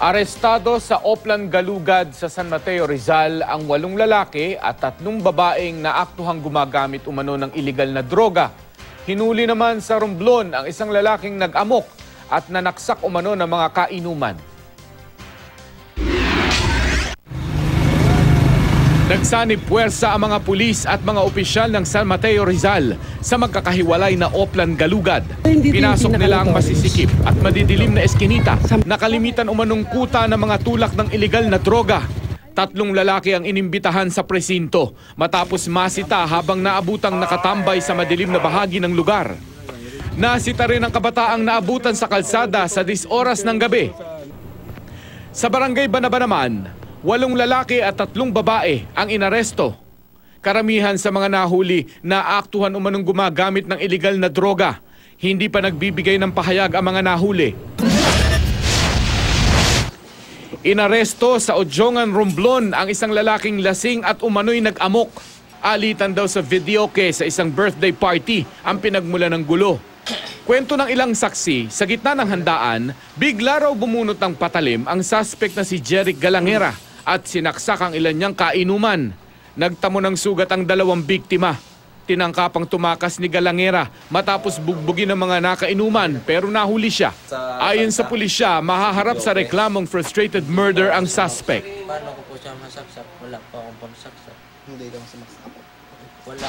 Arestado sa Oplan Galugad sa San Mateo, Rizal ang 8 lalaki at 3 babaeng naaktuhang gumagamit umano ng iligal na droga. Hinuli naman sa Romblon ang isang lalaking nag-amok at nanaksak umano ng mga kainuman. Nagsanib puwersa ang mga pulis at mga opisyal ng San Mateo, Rizal sa magkakahiwalay na Oplan Galugad. Pinasok nila ang masisikip at madidilim na eskinita. Nakalimitan umanong kuta ng mga tulak ng iligal na droga. 3 lalaki ang inimbitahan sa presinto matapos masita habang naabutang nakatambay sa madilim na bahagi ng lugar. Nasita rin ang kabataang naabutan sa kalsada sa 10 oras ng gabi. Sa barangay Banaba naman, 8 lalaki at 3 babae ang inaresto. Karamihan sa mga nahuli na aktuhan umanong gumagamit ng iligal na droga. Hindi pa nagbibigay ng pahayag ang mga nahuli. Inaresto sa Odjongan, Romblon ang isang lalaking lasing at umano'y nag-amok. Alitan daw sa videoke sa isang birthday party ang pinagmula ng gulo. Kwento ng ilang saksi, sa gitna ng handaan, bigla raw bumunot ng patalim ang suspect na si Jeric Galangera at sinaksak ang ilan niyang kainuman. Nagtamo ng sugat ang 2 biktima. Tinangkapang tumakas ni Galangera matapos bugbugin ng mga nakainuman pero nahuli siya. Ayon sa pulisya, mahaharap sa reklamong frustrated murder ang suspect. Paano ko po siya masaksak? Wala pa akong pangsaksak. Hindi daw sumaksak. Wala